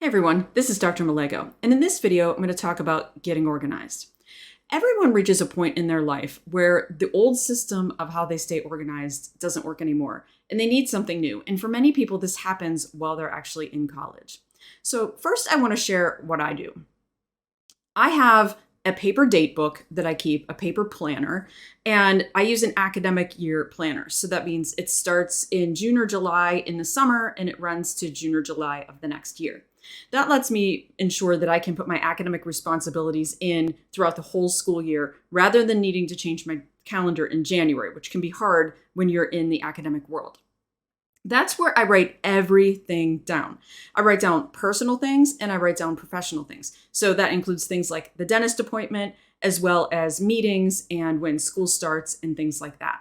Hey everyone, this is Dr. Malego, and in this video, I'm going to talk about getting organized. Everyone reaches a point in their life where the old system of how they stay organized doesn't work anymore, and they need something new. And for many people, this happens while they're actually in college. So first, I want to share what I do. I have a paper date book that I keep, a paper planner, and I use an academic year planner. So that means it starts in June or July in the summer and it runs to June or July of the next year. That lets me ensure that I can put my academic responsibilities in throughout the whole school year rather than needing to change my calendar in January, which can be hard when you're in the academic world. That's where I write everything down. I write down personal things and I write down professional things. So that includes things like the dentist appointment, as well as meetings and when school starts and things like that.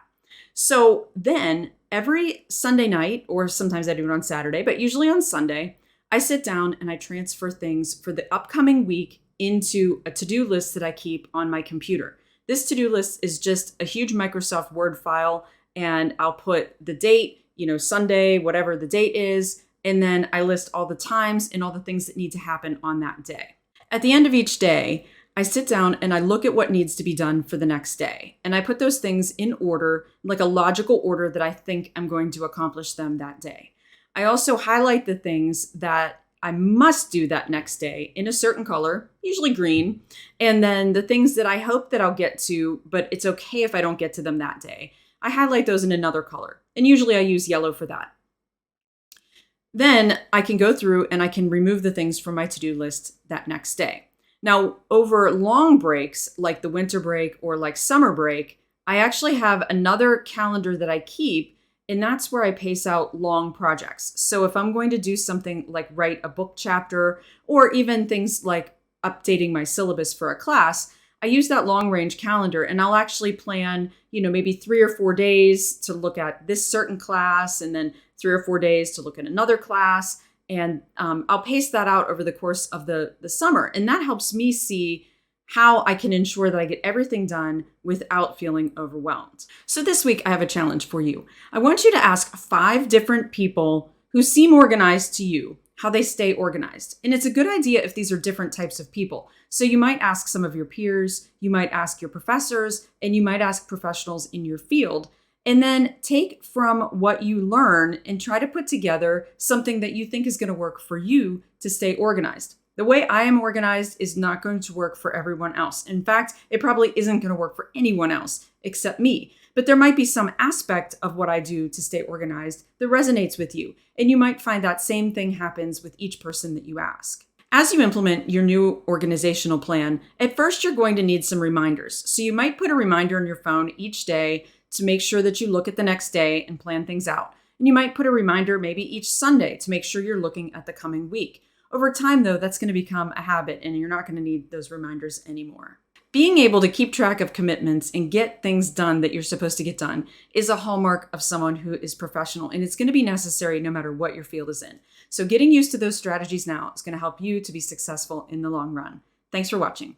So then every Sunday night, or sometimes I do it on Saturday, but usually on Sunday, I sit down and I transfer things for the upcoming week into a to-do list that I keep on my computer. This to-do list is just a huge Microsoft Word file, and I'll put the date, Sunday, whatever the date is, and then I list all the times and all the things that need to happen on that day. At the end of each day, I sit down and I look at what needs to be done for the next day. And I put those things in order, like a logical order that I think I'm going to accomplish them that day. I also highlight the things that I must do that next day in a certain color, usually green, and then the things that I hope that I'll get to, but it's okay if I don't get to them that day, I highlight those in another color, and usually I use yellow for that. Then I can go through and I can remove the things from my to-do list that next day. Now, over long breaks, like the winter break or like summer break, I actually have another calendar that I keep, and that's where I pace out long projects. So if I'm going to do something like write a book chapter, or even things like updating my syllabus for a class, I use that long range calendar and I'll actually plan, maybe 3 or 4 days to look at this certain class, and then 3 or 4 days to look at another class. And I'll pace that out over the course of the summer. And that helps me see how I can ensure that I get everything done without feeling overwhelmed. So this week I have a challenge for you. I want you to ask 5 different people who seem organized to you how they stay organized. And it's a good idea if these are different types of people. So you might ask some of your peers, you might ask your professors, and you might ask professionals in your field. And then take from what you learn and try to put together something that you think is going to work for you to stay organized. The way I am organized is not going to work for everyone else. In fact, it probably isn't going to work for anyone else except me. But there might be some aspect of what I do to stay organized that resonates with you. And you might find that same thing happens with each person that you ask. As you implement your new organizational plan, at first you're going to need some reminders. So you might put a reminder on your phone each day to make sure that you look at the next day and plan things out. And you might put a reminder maybe each Sunday to make sure you're looking at the coming week. Over time, though, that's going to become a habit and you're not going to need those reminders anymore. Being able to keep track of commitments and get things done that you're supposed to get done is a hallmark of someone who is professional, and it's going to be necessary no matter what your field is in. So getting used to those strategies now is going to help you to be successful in the long run. Thanks for watching.